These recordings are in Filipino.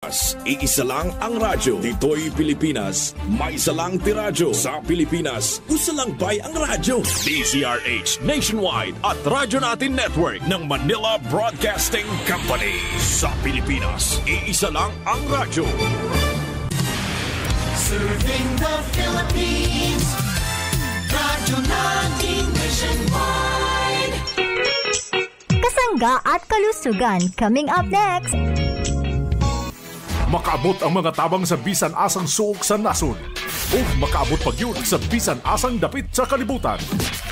Pilipinas. Iisa lang ang radyo. Dito'y Pilipinas. May isa lang tiradyo. Sa Pilipinas, usa lang bay ang radyo. DZRH Nationwide at Radyo Natin Network ng Manila Broadcasting Company. Sa Pilipinas, iisa lang ang radyo. Serving the Philippines. Radyo Natin Nationwide. Kasangga at kalusugan coming up next. Makaabot ang mga tabang sa bisan asang suok sa nasod. O makaabot pag yun sa bisan asang dapit sa kalibutan.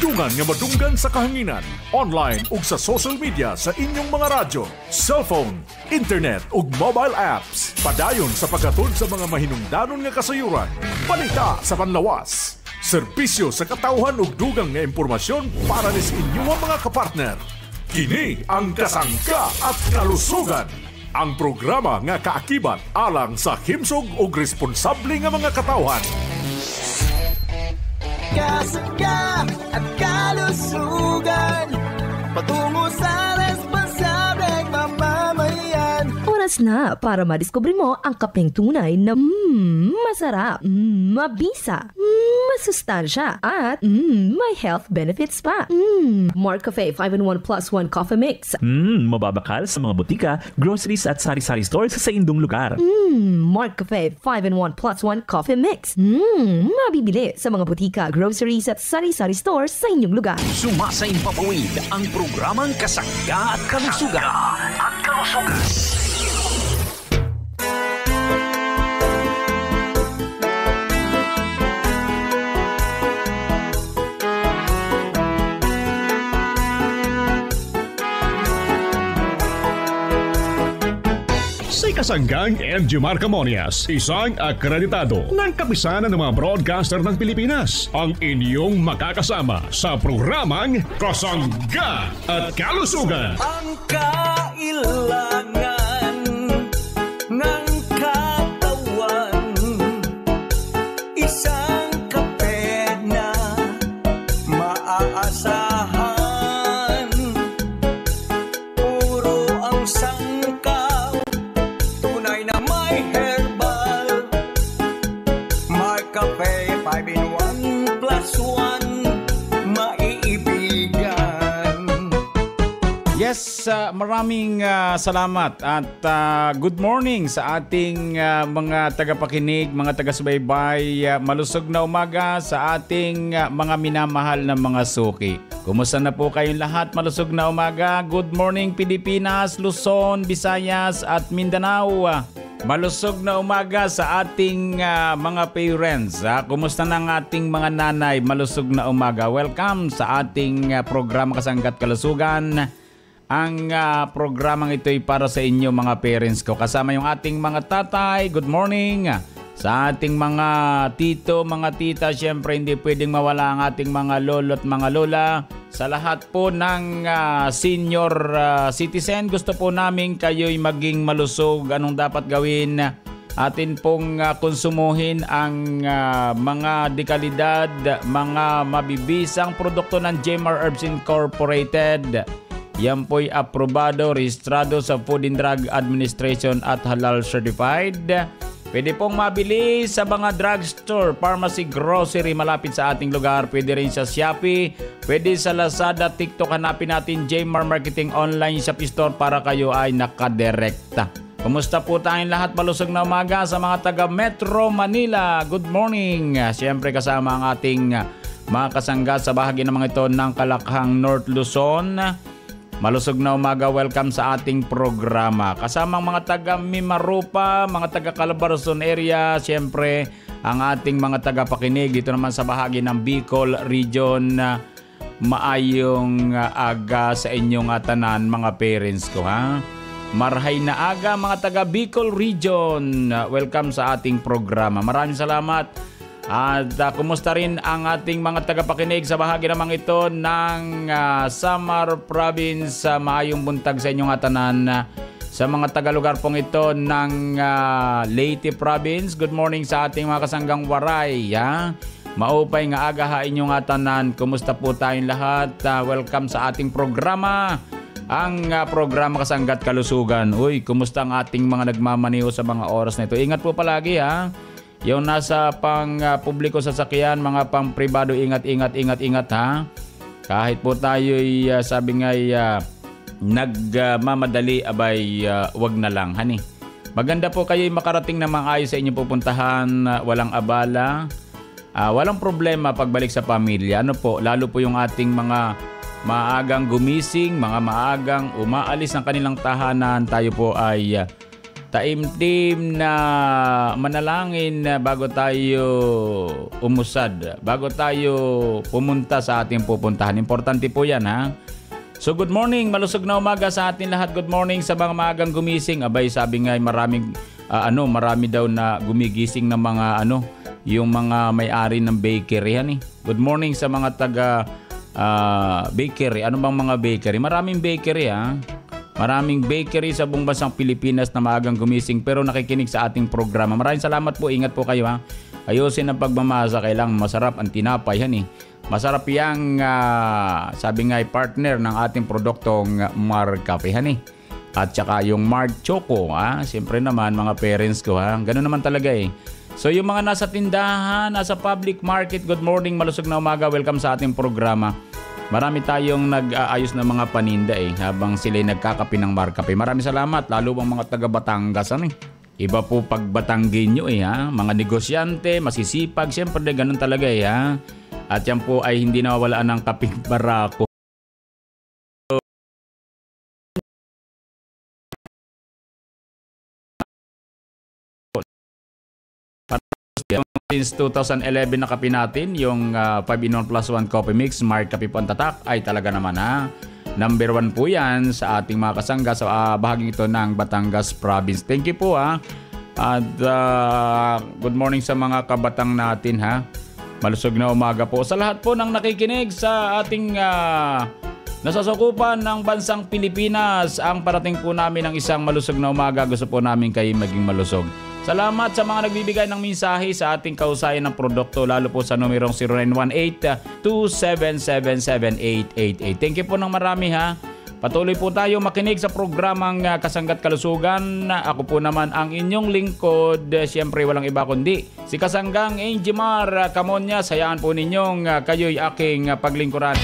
Dungan nga madunggan sa kahanginan. Online ug sa social media sa inyong mga radyo, cellphone, internet ug mobile apps. Padayon sa pagkatod sa mga mahinungdanon nga kasayuran. Balita sa panlawas. Serbisyo sa katawhan ug dugang nga impormasyon para sa inyong mga kapartner. Kini ang Kasangga at Kalusugan. Ang programa nga kaakibat alang sa himsog ug responsable nga mga katawhan. Kasangga at Kalusugan, patungo sa responsableng mamamayan. Oras na para madiskubre mo ang kapeng tunay na masarap, mabisa, masustansya, at may health benefits pa. Mark Cafe 5-in-1 plus 1 coffee mix. Mababakal sa mga butika, groceries at sari-sari stores sa indong lugar. Mark Cafe 5-in-1 plus 1 coffee mix. Mabibili sa mga butika, groceries at sari-sari stores sa inyong lugar. Sumasayang papawid ang programang Kasangga at Kalusugan. Si Kasanggang MG Marcamonias, isang akreditado ng kapisanan ng mga broadcaster ng Pilipinas, ang inyong makakasama sa programang Kasangga at Kalusugan. Ang kailangan ng katawan, isang kape na maaasahan. Puro ang sangkaw, tunay na may herbal. May kape 5-in-1 plus 1, maiibigan. Yes, maraming salamat at good morning sa ating mga tagapakinig, mga taga-subaybay. Malusog na umaga sa ating mga minamahal na mga suki. Kumusta na po kayong lahat? Malusog na umaga. Good morning Pilipinas, Luzon, Visayas at Mindanao. Malusog na umaga sa ating mga parents. Kumusta na ang ating mga nanay? Malusog na umaga. Welcome sa ating programa Kasangga at Kalusugan. Ang programang ito ay para sa inyo mga parents ko. Kasama yung ating mga tatay. Good morning. Sa ating mga tito, mga tita, syempre hindi pwedeng mawala ang ating mga lolo at mga lola. Sa lahat po ng senior citizen, gusto po namin kayo'y maging malusog. Anong dapat gawin? Atin pong konsumuhin ang mga dekalidad, mga mabibisang produkto ng Jmar Herbs Incorporated. Yan po'y aprobado, rehistrado sa Food and Drug Administration at halal certified. Pwede pong mabili sa mga drugstore, pharmacy, grocery malapit sa ating lugar. Pwede rin sa Shopee, pwede sa Lazada, TikTok. Hanapin natin Jmar Marketing Online Shop Store para kayo ay nakadirekta. Kumusta po tayong lahat? Malusog na umaga sa mga taga Metro Manila. Good morning. Siyempre kasama ang ating mga kasangga sa bahagi ng mga ito ng Kalakhang North Luzon. Malusog na umaga, welcome sa ating programa. Kasama ang mga taga Mimaropa, mga taga Calabarzon area, siyempre ang ating mga tagapakinig dito naman sa bahagi ng Bicol Region. Maayong aga sa inyong tanan mga parents ko, ha? Marhay na aga mga taga Bicol Region. Welcome sa ating programa. Maraming salamat. At kumusta rin ang ating mga tagapakinig sa bahagi namang ito ng Samar Province. Maayong buntag sa inyong atanan. Sa mga tagalugar pong ito ng Leyte Province, good morning sa ating mga kasanggang Waray. Maupay nga aga ha inyong atanan. Kumusta po tayong lahat? Welcome sa ating programa. ang programa Kasangga't Kalusugan. Uy, kumusta ang ating mga nagmamaniho sa mga oras na ito? Ingat po palagi ha. Yung nasa pang publiko sasakyan, mga pang pribado, ingat ha. Kahit po tayo'y sabi nga'y nagmamadali, abay wag na lang, hani. Maganda po kayo'y makarating na maayos sa inyong pupuntahan, walang abala, walang problema pagbalik sa pamilya. Ano po, lalo po yung ating mga maagang gumising, mga maagang umaalis ng kanilang tahanan, tayo po ay taimtim na manalangin bago tayo umusad, bago tayo pumunta sa ating pupuntahan. Importante po yan ha. So good morning, malusog na umaga sa atin lahat. Good morning sa mga maagang gumising. Abay, sabi nga marami daw na gumigising ng mga yung mga may-ari ng bakery yan eh. Good morning sa mga taga bakery. Ano bang mga bakery? Maraming bakery ha. Maraming bakery sa buong bansang Pilipinas na maagang gumising pero nakikinig sa ating programa. Maraming salamat po. Ingat po kayo ha. Ayusin ang pagmamasa. Kailangan masarap ang tinapay yan eh. Masarap yang sabi nga partner ng ating produktong Mark Cafe han eh. At saka yung Mark Choco ha. Siyempre naman mga parents ko ha. Ganun naman talaga eh. So yung mga nasa tindahan, nasa public market, good morning, malusog na umaga, welcome sa ating programa. Marami tayong nag-aayos ng mga paninda eh, habang sila'y nagkakape ng Mark Cafe. Maraming salamat, lalo bang mga taga Batangas Iba po pag Batanggenyo eh ha, mga negosyante, masisipag, siyempre ganun talaga eh ha. At yan po ay hindi nawawalaan ng kaping barako. Since 2011 na kape natin, yung 5-in-1 plus 1 coffee mix, Mark Cafe Pantatak, ay talaga naman ha. Number 1 po yan sa ating mga kasangga sa bahaging ito ng Batangas Province. Thank you po ha. At good morning sa mga kabatang natin ha. Malusog na umaga po sa lahat po ng nakikinig sa ating nasasakupan ng bansang Pilipinas. Ang parating po namin ng isang malusog na umaga. Gusto po namin kayo maging malusog. Salamat sa mga nagbibigay ng mensahe sa ating kausayan ng produkto, lalo po sa numerong 0918-2777-888. Thank you po ng marami ha. Patuloy po tayo makinig sa programang Kasangga't Kalusugan. Ako po naman ang inyong lingkod. Siyempre walang iba kundi si Kasanggang Angimar Camonia. Sayaan po ninyong kayo'y aking paglingkuran.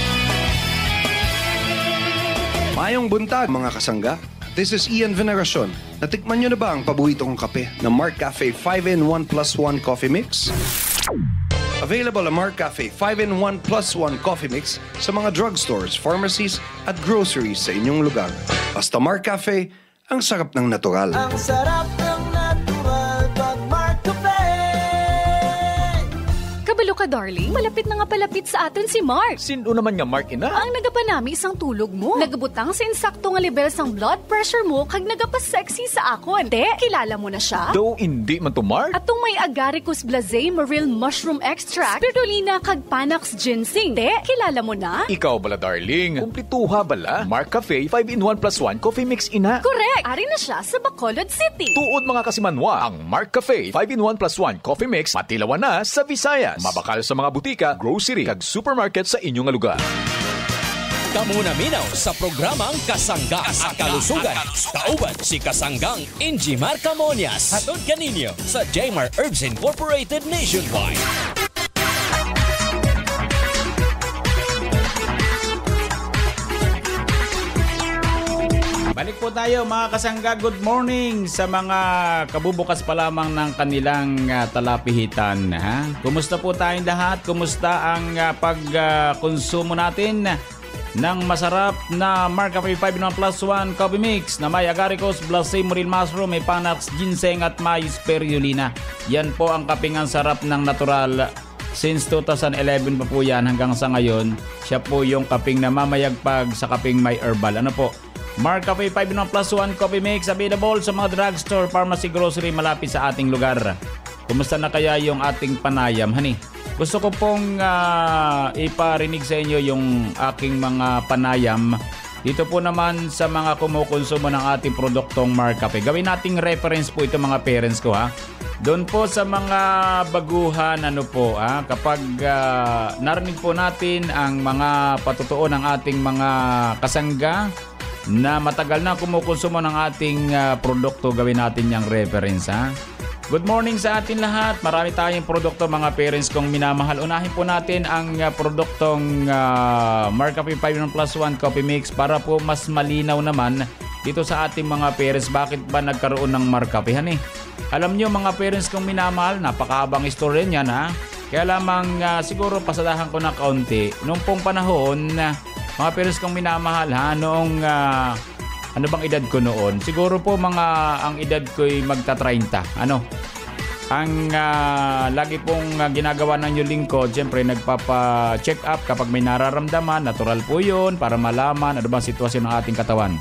Mayong buntag mga kasangga. This is Ian Veneracion. Natikman nyo na ba ang paborito kong kape na Mark Cafe 5-in-1 plus 1 coffee mix? Available ang Mark Cafe 5-in-1 plus 1 coffee mix sa mga drugstores, pharmacies at groceries sa inyong lugar. Basta Mark Cafe, ang sarap ng natural. Ang sarap ng natural pag Mark Cafe. Kabalo ka darling, malapit na nga palapit sa aton si Mark. Sino naman nga Mark ina? Ang nagapanami isang tulog mo. Nagabutang sa insakto nga level sang blood pressure mo kag nagapasexy sa akon. Te, kilala mo na siya? Though hindi man to Mark. Atong may Agaricus blazei maril mushroom extract, spirulina kag Panax ginseng. Te, kilala mo na? Ikaw bala darling. Kumplituha bala. Mark Cafe 5-in-1 plus 1 coffee mix ina. Correct. Ari na siya sa Bacolod City. Tuod mga kasimanwa, ang Mark Cafe 5-in-1 plus 1 coffee mix matilawan na sa Visayas. Mabakal sa mga butika, grocery, kag supermarket sa inyong lugar. Kamu na minaw sa programang Kasangga at Kalusugan. Kauban si Kasanggang Angimar Camonias. Hatod kaninyo sa Jmar Herbs Incorporated Nationwide. Balik po tayo mga kasangga. Good morning sa mga kabubukas pa lamang ng kanilang talapihitan. Ha? Kumusta po tayong lahat? Kumusta ang pagkonsumo natin ng masarap na Mark Cafe 5-in-1 plus 1 coffee mix na may Agaricus blazei maril mushroom, may Panax ginseng at may spirulina. Yan po ang kapingang sarap ng natural. Since 2011 pa po yan hanggang sa ngayon. Siya po yung kaping na mamayagpag sa kaping may herbal. Ano po? Mark Cafe 5-in-1 plus 1 coffee mix available sa mga drugstore, pharmacy, grocery malapit sa ating lugar. Kumusta na kaya yung ating panayam, honey? Gusto ko pong iparinig sa inyo yung aking mga panayam. Dito po naman sa mga kumukonsumo ng ating produktong Mark Cafe. Gawin nating reference po ito mga parents ko ha. Doon po sa mga baguhan kapag narinig po natin ang mga patutuo ng ating mga kasangga, na matagal na kumukonsumo ng ating produkto, gawin natin yung reference, ha? Good morning sa atin lahat. Marami tayong produkto, mga parents kong minamahal. Unahin po natin ang produktong Marcafe 5-in-1+ Coffee Mix para po mas malinaw naman dito sa ating mga parents bakit ba nagkaroon ng Marcafe, eh. Alam nyo mga parents kong minamahal, napakahabang istorya yan, ha? Kaya lamang siguro pasadahan ko na kaunti. Noong pong panahon, mga parents kong minamahal, ha, noong ano bang edad ko noon? Siguro po ang edad ko'y magta-30. Ang lagi pong ginagawa ng yung lingkod, siyempre nagpapa-check up kapag may nararamdaman, natural po yun, para malaman ano bang sitwasyon ng ating katawan.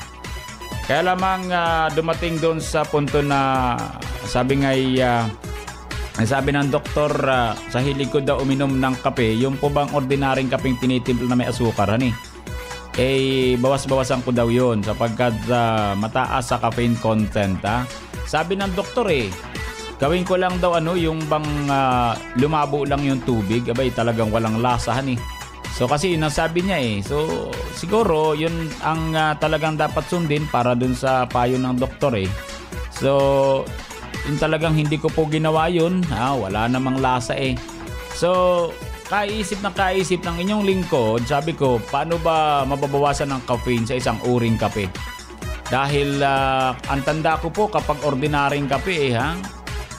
Kaya lamang dumating doon sa punto na sabi ng doktor, sa hilig ko daw uminom ng kape, yung po bang ordinaryong kapeng tinitimpla na may asukar, bawas-bawasan ko daw yun sapagkat mataas sa caffeine content, ha? Sabi ng doktor, gawin ko lang daw yung bang lumabo lang yung tubig, talagang walang lasahan, So kasi yun ang sabi niya, So siguro yun ang talagang dapat sundin para dun sa payo ng doktor, So yun talagang hindi ko po ginawa yun, wala namang lasa, So kaisip ng inyong lingkod, sabi ko, paano ba mababawasan ng caffeine sa isang uring kape? Dahil ang tanda ko po kapag ordinaryong kape,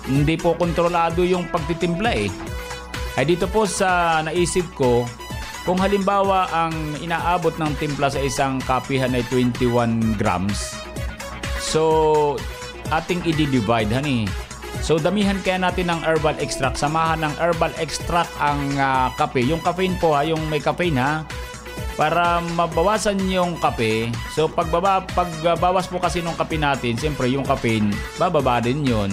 hindi po kontrolado yung pagtitimpla, Ay dito po sa naisip ko, kung halimbawa ang inaabot ng timpla sa isang kapihan ay 21 grams, so ating i-divide, So damihan kaya natin ng herbal extract, samahan ng herbal extract ang kape. Yung caffeine po, yung may caffeine, para mabawasan yung kape. So pagbawas po kasi ng kape natin, siyempre yung caffeine, bababa din yun.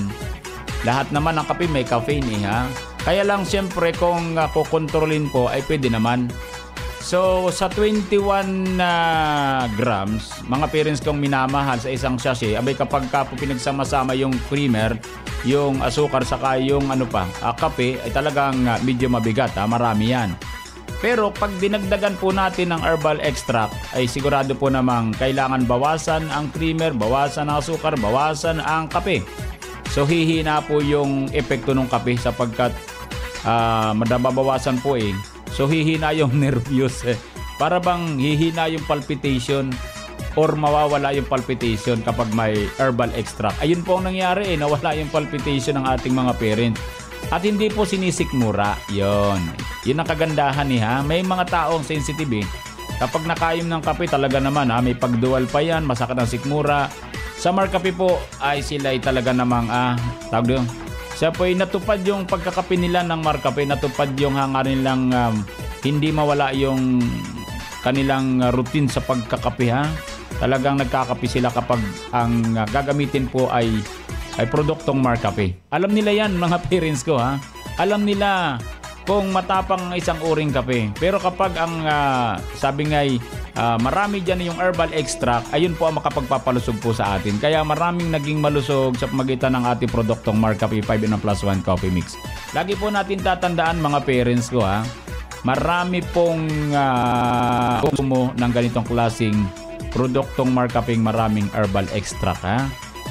Lahat naman ng kape may caffeine, Kaya lang siyempre kung kukontrolin po ay pwede naman. So sa 21 grams, mga parents kong minamahal sa isang sachet, kapag pinagsama-sama yung creamer, yung asukar, saka yung kape, ay talagang medyo mabigat, marami yan. Pero pag dinagdagan po natin ng herbal extract, ay sigurado po namang kailangan bawasan ang creamer, bawasan ang asukar, bawasan ang kape. So hihina po yung epekto ng kape sapagkat madabawasan po, So hihina yung nervyos, Para bang hihina yung palpitation or mawawala yung palpitation kapag may herbal extract. Ayun po ang nangyari, nawala yung palpitation ng ating mga parents. At hindi po sinisikmura. Yun ang kagandahan, May mga taong sensitive, Kapag nakainom ng kape talaga naman, may pagduwal pa yan, masakit ang sikmura. Sa Marcafe po ay sila ay talaga namang siya po ay natupad yung pagkakape nila ng Marcafe, natupad yung hangarin nilang hindi mawala yung kanilang routine sa pagkakape, Talagang nagkakape sila kapag ang gagamitin po ay produktong Marcafe. Alam nila yan, mga parents ko, Alam nila kung matapang ang isang uring kape. Pero kapag ang sabi nga'y marami dyan yung herbal extract, ayun po ang makapagpapalusog po sa atin. Kaya maraming naging malusog sa pamagitan ng ating produktong Marcafe 5-in-1+ Coffee Mix. Lagi po natin tatandaan, mga parents ko, marami pong konsumo ng ganitong klaseng produktong Marcafe, maraming herbal extract,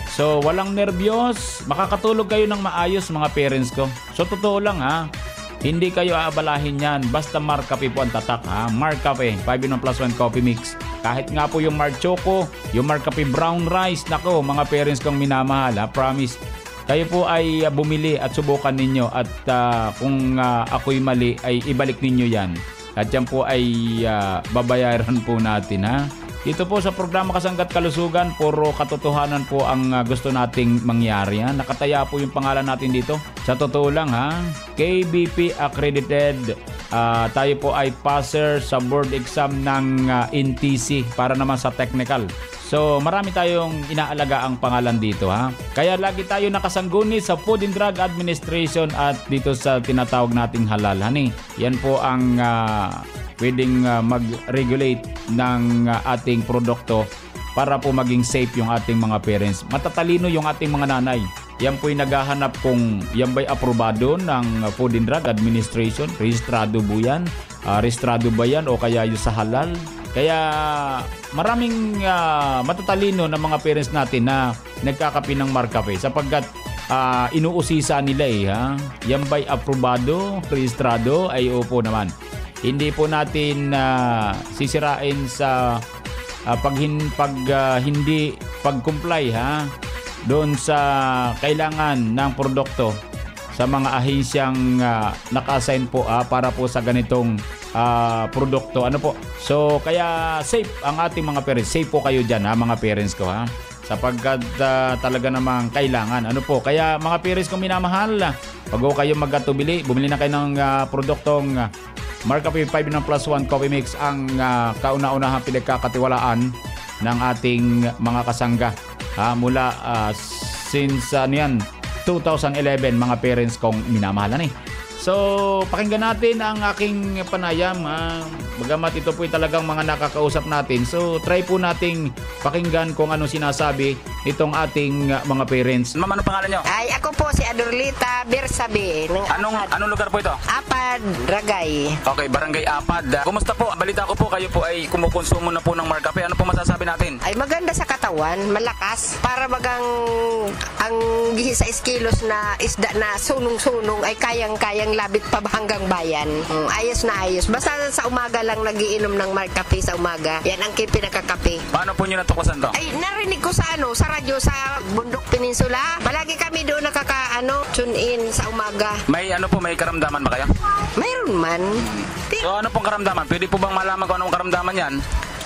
So walang nervyos, makakatulog kayo ng maayos, mga parents ko. So totoo lang, hindi kayo aabalahin yan. Basta Marcafe po ang tatak, Marcafe 5-in-1+ Coffee Mix. Kahit nga po yung Mar Choco, yung Marcafe Brown Rice, nako mga parents kong minamahal, promise, kayo po ay bumili at subukan ninyo. At kung ako'y mali, ay ibalik ninyo yan. At yan po ay babayaran po natin, Dito po sa programa Kasanggat Kalusugan, puro katotohanan po ang gusto nating mangyari. Nakataya po yung pangalan natin dito. Sa totoo lang, KBP accredited. Tayo po ay passer sa board exam ng NTC para naman sa technical. So marami tayong inaalaga ang pangalan dito, Kaya lagi tayo nakasangguni sa Food and Drug Administration at dito sa tinatawag nating halal, Yan po ang pwedeng mag-regulate ng ating produkto para po maging safe yung ating mga parents. Matatalino yung ating mga nanay. Yan po'y naghahanap kung yan ba'y aprobado ng Food and Drug Administration. Rehistrado ba yan? O kaya yung sa halal? Kaya maraming matatalino na mga parents natin na nagkakape ng Marcafe sapagkat inuusisa nila ha. Yan ba'y aprobado, rehistrado? Ay opo naman. Hindi po natin sisirain sa hindi pag-comply ha doon sa kailangan ng produkto sa mga ahensyang naka-assign po para po sa ganitong produkto. Ano po? So kaya safe ang ating mga parents. Safe po kayo dyan ha mga parents ko ha. Sapagkat talaga namang kailangan. Ano po? Kaya mga parents kong minamahal, pag kayo magkatubili, bumili na kayo ng produktong Marcafe 5-in-1+1 Coffee Mix, ang kauna-unahang pinagkakatiwalaan ng ating mga kasangga. Mula since 2011 mga parents kong minamahalan eh. So, pakinggan natin ang aking panayam. Bagamat ito po talagang mga nakakausap natin. So, try po nating pakinggan kung anong sinasabi itong ating mga parents. Ma'am, ano pangalan nyo? Ay, ako po si Adorlita Bersabe. Anong lugar po ito? Apad, Ragay. Okay, Barangay Apad. Kumusta po? Balita ko po kayo po ay kumukonsumo na po ng Marcafe. Ano po masasabi natin? Ay, maganda sa katawan, malakas. Para bagang ang 16 kilos na isda na sunong-sunong ay kayang-kayang labit pa hanggang bayan. Ayos na ayos. Basta sa umaga lang nagiinom ng Marcafe sa umaga. Yan ang pinakakape. Paano po nyo natuklasan to? Ay, narinig ko sa radyo sa Bundok Peninsula. Palagi kami doon tune in sa umaga. May karamdaman ba kayo? Mayroon man. So ano pong karamdaman? Pwede po bang malaman kung anong karamdaman yan?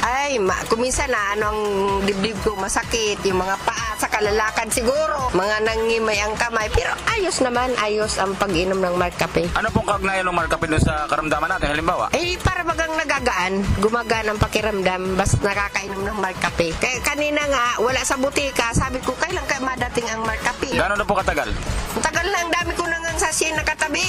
Ay, kuminsan ang dibdib ko masakit, yung mga paa sa kalalakad siguro, mga nangimay ang kamay, pero ayos naman, ayos ang pag-inom ng Marcafe. Ano pong kaugnayan ng Marcafe doon sa karamdaman natin? Halimbawa? Eh, para bagang nagagaan, gumagaan ang pakiramdam, basta nakakainom ng Marcafe. Kaya kanina nga, wala sa butika, sabi ko, kailan kayo madating ang Marcafe? Gano'n na po katagal? Tagal na, ang dami ko nang ang sachet nakatabi.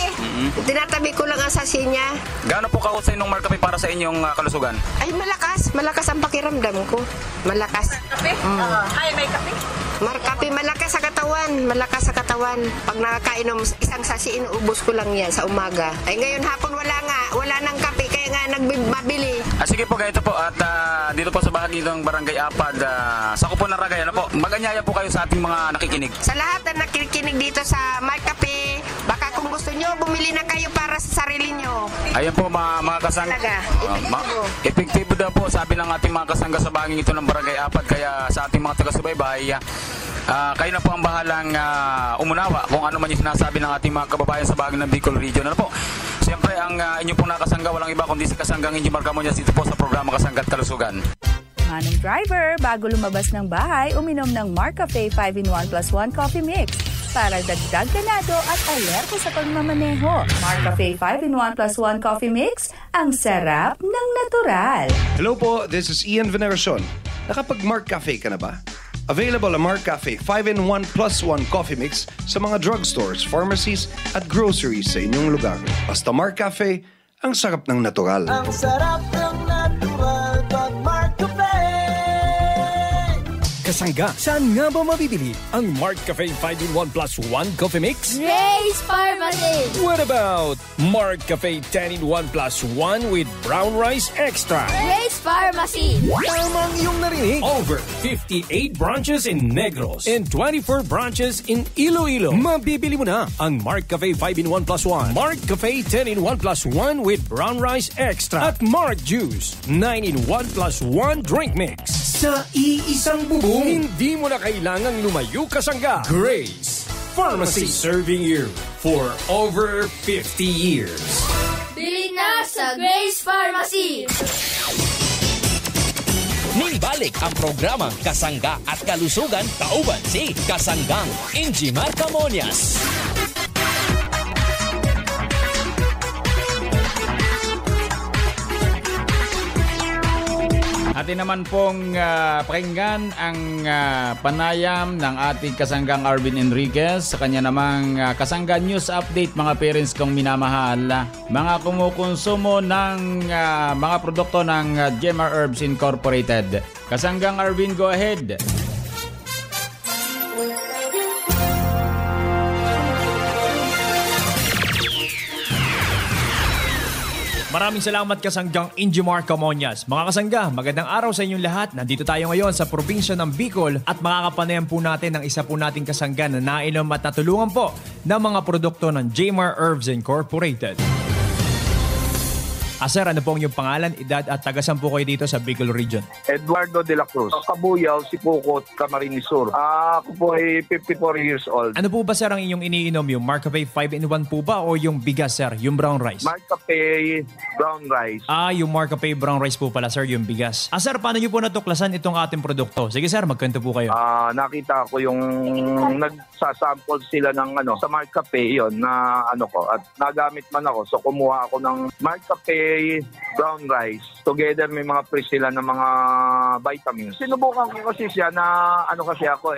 Tinatabi ko lang ang sachet niya. Gano'n po kausay ng Marcafe para sa inyong kalusugan? Ay, malakas ang pakiramdam ko. Malakas. Kape? Ay, may kape? Marcafe, malakas sa katawan. Pag nakakainom, isang sachet, inuubos ko lang yan sa umaga. Ay, ngayon hapon wala nang kape, kaya nga nagbibili. Sige po, ganito po, at dito po sa bahagi ng Barangay Apad, sa Kupo ng Ragay, ano po, maganyaya po kayo sa ating mga nakikinig. Sa lahat na nakikinig dito sa Marcafe, baka kung gusto nyo, bumili na kayo para sa sarili nyo. Ayan po mga kasangga. Epektibo daw po, sabi ng ating mga kasangga sa bahaging ito ng Barangay Apad. Kaya sa ating mga taga-subaybay, kayo na po ang bahalang umunawa kung ano man yung sinasabi ng ating mga kababayan sa bahagi ng Bicol Region. Ano po? Siyempre, ang inyong pong nakasangga, walang iba kundi si Kasanggang Inji Marcamonias dito po sa programa Kasangga't Kalusugan. Manong driver, bago lumabas ng bahay, uminom ng Marcafe 5-in-1+1 Coffee Mix para dagdag ganado at alerto sa pagmamaneho. Marcafe 5-in-1+1 Coffee Mix, ang sarap ng natural. Hello po, this is Ian Veneracion. Nakapag-Marcafe ka na ba? Available ang Marcafe 5-in-1+1 Coffee Mix sa mga drugstores, pharmacies at groceries sa inyong lugar. Basta Marcafe, ang sarap ng natural. Ang sarap ng natural pag Marcafe. Kasangga, saan nga ba mabibili ang Marcafe 5-in-1+1 Coffee Mix? Grace Pharmacy! What about Marcafe 10-in-1+1 with brown rice extra? Grace Pharmacy! Tamang iyong narinig. Over 58 branches in Negros and 24 branches in Iloilo. Mabibili mo na ang Marcafe 5-in-1+1, Marcafe 10-in-1+1 with brown rice extra at Marc Juice 9-in-1+1 drink mix. Sa iisang bubong, hindi mo na kailangang lumayo, kasangga. Grace Pharmacy, serving you for over 50 years. Bili na sa Grace Pharmacy! Nibalik ang programang Kasangga at Kalusugan, kauban si Kasanggang Inji Marcamonias. Atin naman pong pakinggan ang panayam ng ating kasanggang Arvin Enriquez sa kanya namang kasangga news update, mga parents kong minamahal, mga kumukonsumo ng mga produkto ng Gemma Herbs Incorporated. Kasanggang Arvin, go ahead. Maraming salamat Kasanggang Injimar Camonias. Mga kasangga, magandang araw sa inyong lahat. Nandito tayo ngayon sa probinsya ng Bicol at makakapanayan po natin ang isa po nating kasangga na nainom at natulungan po ng mga produkto ng Jmar Herbs Incorporated. Sir, ano po ang inyong pangalan, edad at tagasan po kayo dito sa Bicol Region? Eduardo de la Cruz, Kabuyaw, Sipukot, Camarines Sur. Ako po ay 54 years old. Ano po ba sir ang inyong iniinom? Yung Marcafe 5-in-1 po ba o yung bigas sir, yung brown rice? Marcafe brown rice. Yung Marcafe brown rice po pala sir, yung bigas. Sir, paano nyo po natuklasan itong ating produkto? Sige sir, magkwento po kayo. Nakita ko yung nagsasample sila ng sa Marcafe yon na ko at nagamit man ako. So kumuha ako ng Marcafe brown rice. Together may mga pre sila ng mga vitamins. Sinubukan ko kasi siya na kasi ako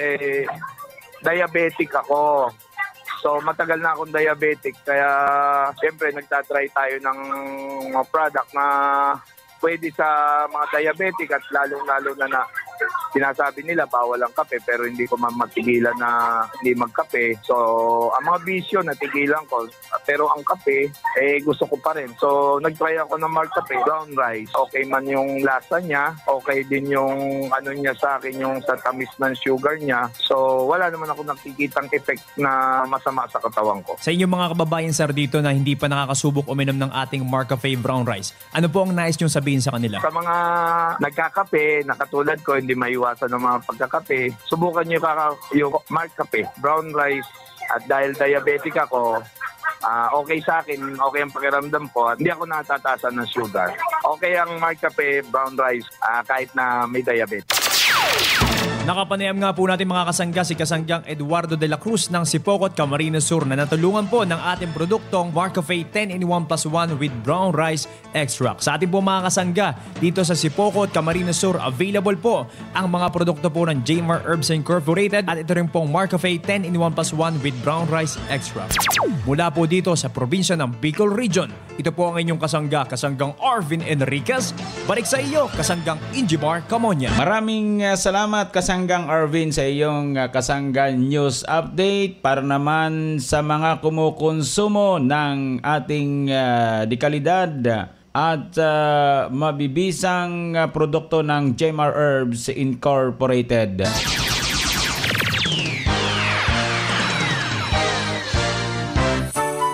diabetic ako. So matagal na akong diabetic kaya siyempre nagtatry tayo ng mga product na pwede sa mga diabetic at lalong-lalo na sinasabi nila bawal ang kape pero hindi ko matigilan na hindi magkape. So, ang mga bisyo natigilan ko pero ang kape gusto ko pa rin. So, nagtry ako ng Marcafe brown rice. Okay man yung lasa niya, okay din yung niya sa akin yung sa tamis ng sugar niya. So, wala naman ako nakikitang effect na masama sa katawan ko. Sa inyong mga kababayan sir dito na hindi pa nakakasubok uminom ng ating Marcafe brown rice, ano po ang nais niyong sabihin sa kanila? Sa mga nagkakape na katulad ko, hindi maiwasan ng mga pagkakape, subukan niyo yung Marcafe brown rice. At dahil diabetic ako, okay sa akin, okay ang pakiramdam ko at hindi ako natataasan ng sugar. Okay ang Marcafe brown rice kahit na may diabetes. Nakapanayam nga po natin mga kasangga si Kasanggang Eduardo de la Cruz ng Sipokot, Camarines Sur na natulungan po ng ating produktong Marcafe 10-in-1+1 with brown rice extract. Sa ating po mga kasangga dito sa Sipokot, Camarines Sur, available po ang mga produkto po ng Jmar Herbs Incorporated at ito rin pong Marcafe 10-in-1+1 with brown rice extract. Mula po dito sa probinsya ng Bicol Region, ito po ang inyong kasangga, Kasanggang Arvin Enriquez. Balik sa iyo, Kasanggang Injimar Camonias. Maraming salamat Kasanggang Arvin sa iyong Kasanggang News Update para naman sa mga kumukonsumo ng ating dekalidad at mabibisang produkto ng Jmar Herbs Incorporated.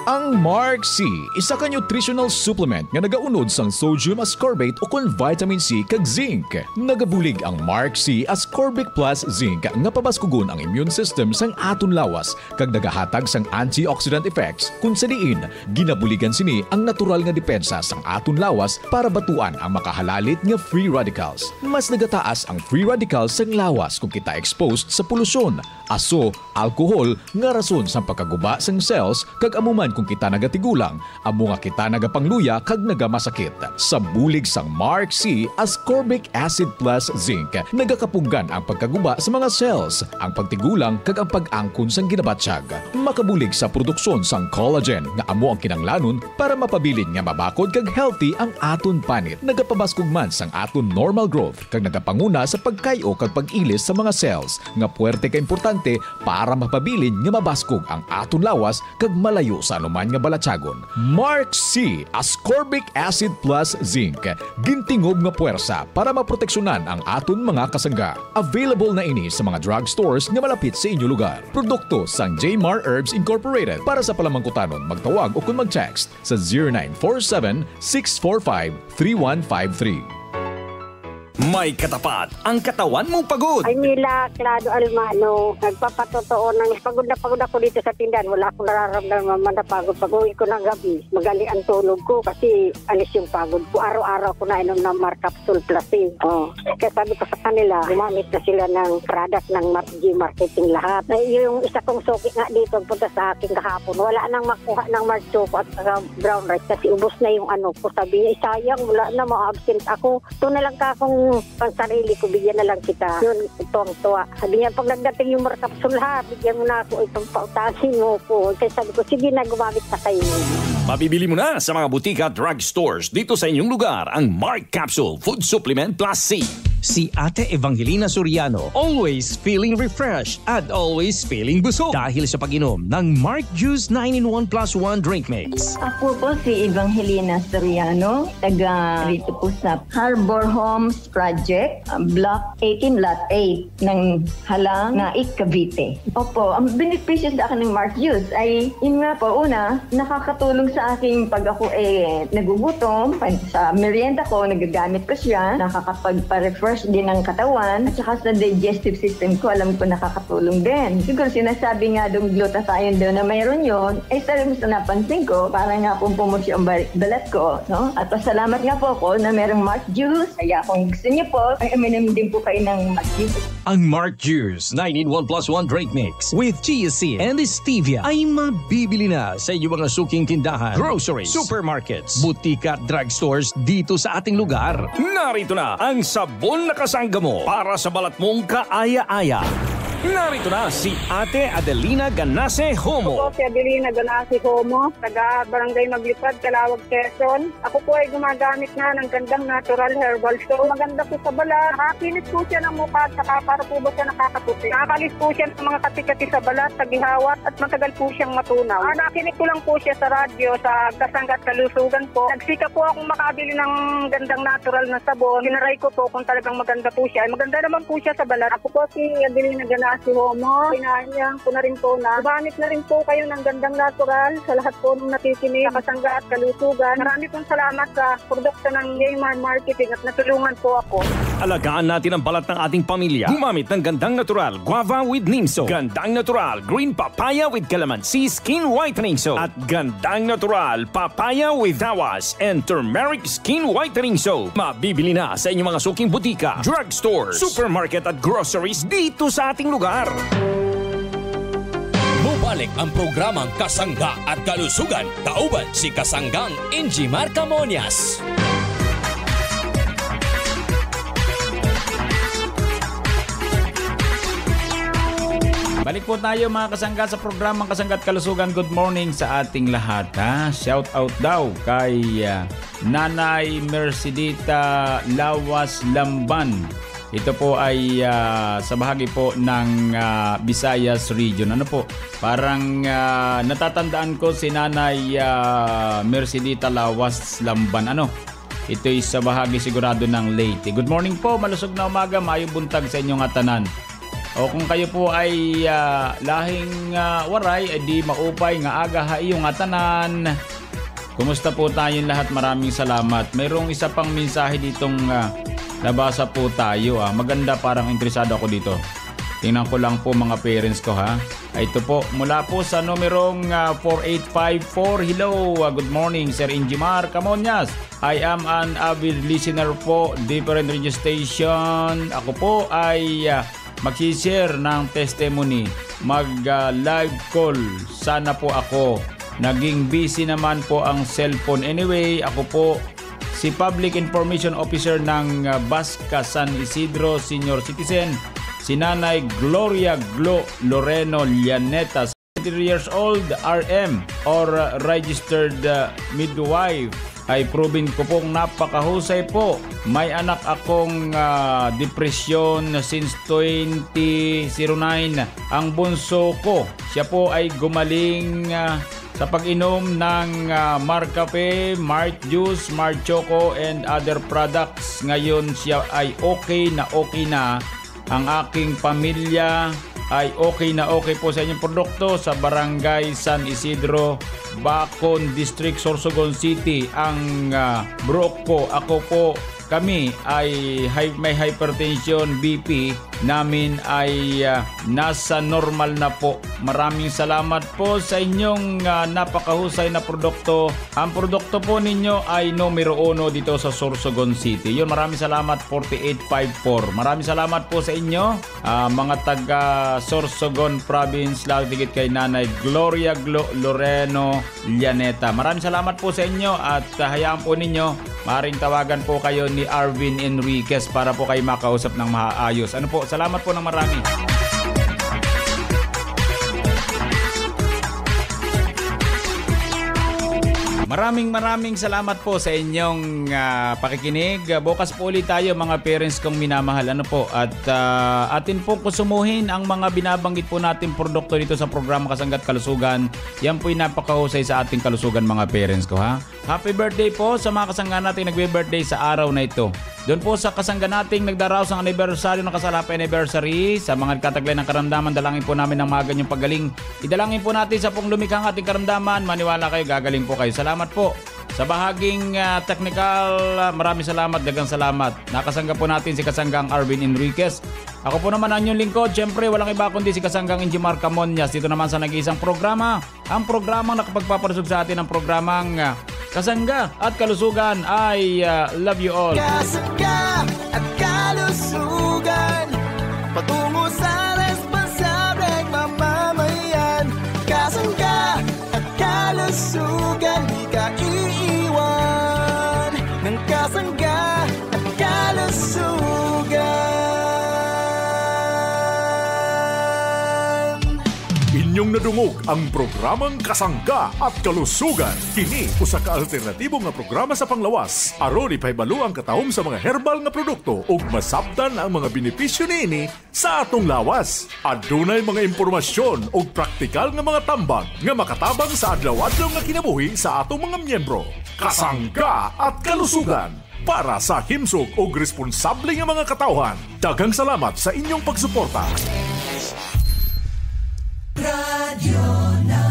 Ang Mark C, isa ka nutritional supplement nga nagaunod sang sodium ascorbate o kon vitamin C kag zinc. Nagabulig ang Mark C ascorbic plus zinc nga pabaskugon ang immune system sang aton lawas kag nagahatag sang antioxidant effects kun sa diin ginabuligan sini ang natural nga depensa sang aton lawas para batuan ang makahalalit nga free radicals. Mas nagataas ang free radicals sang lawas kung kita exposed sa polusyon, aso, alcohol nga rason sang pagkaguba sang cells kag amuman kung kita nagatigulang, amo nga kita nagapangluya kag nagamasakit. Sa bulig sang Mark C ascorbic acid plus zinc, nagakapunggan ang pagkaguba sa mga cells, ang pagtigulang kag ang pag-angkon sang ginabatsyag. Makabulig sa produksyon sang collagen nga amo ang kinanglanon para mapabilin nga mabakod kag healthy ang aton panit. Nagapabaskog man sang aton normal growth kag nagapanguna sa pagkayo kag pag-ilis sa mga cells nga puwerte ka importante para mapabilin nga mabaskog ang aton lawas kag malayo sa anuman nga balatsagon. Mark C ascorbic acid plus zinc, gintingob nga puwersa para maproteksyonan ang aton mga kasangga. Available na ini sa mga drugstores nga malapit sa inyo lugar. Produkto sang Jmar Herbs Incorporated. Para sa palamangkutanon, magtawag o kung mag-text sa 0947-645-3153. May katapat ang katawan mong pagod. Ay Mila Clado Almano, nagpapatotoo ng pagod na ako dito sa tindahan. Wala akong nararamdaman na pagod. Pag-uwi ko ng gabi, magali ang tulog ko kasi alis yung pagod ko. Araw-araw ko na inom ng Mar Capsule Plus. Kaya sabi ko sa kanila, gumamit na sila ng product ng G Marketing lahat. Yung isa kong suki nga dito, punta sa akin kahapon, wala nang makuha ng Mark Choco at brown rice kasi ubos na yung ko. Sabi niya, sayang, wala na, ma-absent ako. Ito na lang ka akong pang sarili ko, bigyan na lang kita. Yun, tuwang-tuwa. Sabi niya, pag nagdating yung Mar Capsule lahat, bigyan mo na ako itong pautasin mo po. Kaya sabi ko, sige na, gumamit na kayo. Mabibili mo na sa mga butika drugstores dito sa inyong lugar ang Mark Capsule Food Supplement Plus C. Si Ate Evangelina Soriano, always feeling refreshed at always feeling busog dahil sa pag-inom ng Mark Juice 9-in-1 plus 1 drink mix. Ako po si Evangelina Soriano, taga rito po sa Harbor Homes Project, Block 18, Lot 8 ng Halang, Naik, Cavite. Opo, ang benepisyo sa akin ng Mark Juice ay, yun nga po, una, nakakatulong sa aking pag ako nagugutom, sa merienda ko, nagagamit ko siya, nakakapagpa-refresh din ng katawan, at saka sa digestive system ko, alam ko nakakatulong din. Siguro sinasabi nga doon glutathione doon na mayroon yun, ay talagang sa napansin ko, para nga pong pumusyo ang balat ko, no? At pasalamat nga po ako na mayroong Mark Juice, kaya kung gusto niyo po, ay uminom din po kayo ng Mark Juice. Ang Mark Juice 9-in-1 plus 1 drink mix with chia seed and stevia ay mabibili na sa inyong mga suking tindahan, groceries, supermarkets, butika at drugstores dito sa ating lugar. Narito na ang sabon na kasangga mo para sa balat mong kaaya-aya. Narito na si Ate Adelina Ganase Homo. Ako po si Adelina Ganase Homo, taga Barangay Maglipad, Calawag, Quezon. Ako po ay gumagamit na ng gandang natural herbal soap. Maganda po sa balat. Nakakinis po siya ng mukha at saka para po ba siya nakakaputi. Nakakalis po siya ng mga kati-kati sa balat, sa gihawat at matagal po siyang matunaw. Nakinig ko lang po siya sa radyo sa Kasangga at Kalusugan po. Nagsika po akong makabili ng gandang natural na sabon. Tinaray ko po kung talagang maganda po siya. Maganda naman po siya sa balat. Ako po si Adelina Ganase Homo. Pinahanyang ko na rin po na gamit na rin po kayo ng gandang natural sa lahat po ng nakikinig sa Kasangga at Kalusugan. Marami pong salamat sa produkto ng Jaymar Marketing at natulungan po ako. Alagaan natin ang balat ng ating pamilya. Gumamit ng gandang natural guava with neem soap, gandang natural green papaya with calamansi skin whitening soap, at gandang natural papaya with awas and turmeric skin whitening soap. Mabibili na sa inyong mga suking butika, drugstores, supermarket at groceries dito sa ating lugar. Bumalik ang programang Kasangga at Kalusugan. Kauban si Kasanggang Injimar Camonias. Balik po tayo mga kasangga sa programang Kasangga at Kalusugan. Good morning sa ating lahat. Shout out daw kay Nanay Mercedita Lawas Lamban. Ito po ay sa bahagi po ng Visayas region. Ano po? Parang natatandaan ko si Nanay Mercedita Lawas Lamban. Ano? Ito ay sa bahagi sigurado ng Leyte. Good morning po. Malusog na umaga. Maayong buntag sa inyong atanan. O kung kayo po ay lahing waray, ay di maupay nga aga ha iyong atanan. Kumusta po tayong lahat? Maraming salamat. Mayroong isa pang mensahe ditong nabasa po tayo. Maganda, parang interesado ako dito. Tingnan ko lang po mga parents ko ha. Ito po, mula po sa numerong 4854. Hello, good morning Sir Injimar Camonias. I am an avid listener po, different radio station. Ako po ay mag-share ng testimony. Mag-live call. Sana po ako. Naging busy naman po ang cellphone. Anyway, ako po si Public Information Officer ng Basca San Isidro Senior Citizen, si Nanay Gloria Loreno Llaneta, 73 years old, RM or registered midwife. Ay proven ko pong napakahusay po. May anak akong depression since 2009. Ang bunso ko, siya po ay gumaling sa pag-inom ng Mark Cafe, Mark Juice, Mark Choco and other products. Ngayon siya ay okay na. Ang aking pamilya ay okay po sa inyong produkto sa Barangay San Isidro, Bacon District, Sorsogon City. Ang bro ko, ako po, kami ay may hypertension, BP namin ay nasa normal na po. Maraming salamat po sa inyong napakahusay na produkto. Ang produkto po ninyo ay numero 1 dito sa Sorsogon City. Yun, maraming salamat. 4854. Maraming salamat po sa inyo mga taga Sorsogon Province, lalo tigit kay Nanay Gloria Loreno Llaneta. Maraming salamat po sa inyo at hayaan po ninyo maaaring tawagan po kayo ni Arvin Enriquez para po kayo makausap ng maayos. Ano po? Salamat po ng marami. Maraming salamat po sa inyong pakikinig. Bukas po ulit tayo mga parents kong minamahal. Ano po? At atin pong konsumuhin ang mga binabanggit po natin produkto dito sa programa Kasangga't Kalusugan. Yan po'y napakahusay sa ating kalusugan mga parents ko ha. Happy birthday po sa mga kasangga nating nagbe-birthday sa araw na ito. Doon po sa kasangga nating nagdaraos ang anibersaryo ng kasal happy anniversary. Sa mga nagtataglay ng karamdaman, dalangin po namin ng mga ganyang paggaling. Idalangin po natin sa pong lumikhang ating karamdaman. Maniwala kayo, gagaling po kayo. Salamat po. Sa bahaging technical, maraming salamat, dagang salamat. Nakasangga po natin si Kasanggang Arvin Enriquez. Ako po naman ang inyong lingkod. Siyempre, walang iba kundi si Kasanggang Injimar Camonias. Dito naman sa nag-iisang programa. Ang programang nakapagpaparusog sa atin ng programang Kasangga at Kalusugan. I love you all. Kasangga at Kalusugan, patungo sa responsableng mamamayan. Kasangga at Kalusugan, di ka iiwan ng Kasangga at Kalusugan. Inyong nadungog ang programang Kasangga at Kalusugan. Kini usa ka alternatibo nga programa sa panglawas. Aron ipahibalo ang katahom sa mga herbal nga produkto ug masabtan ang mga benepisyo niini sa atong lawas. Adunay mga impormasyon ug praktikal nga mga tambag nga makatabang sa adlaw-adlaw nga kinabuhi sa atong mga miyembro. Kasangga at Kalusugan, para sa himsog ug responsable nga mga katawhan. Daghang salamat sa inyong pagsuporta. Radio na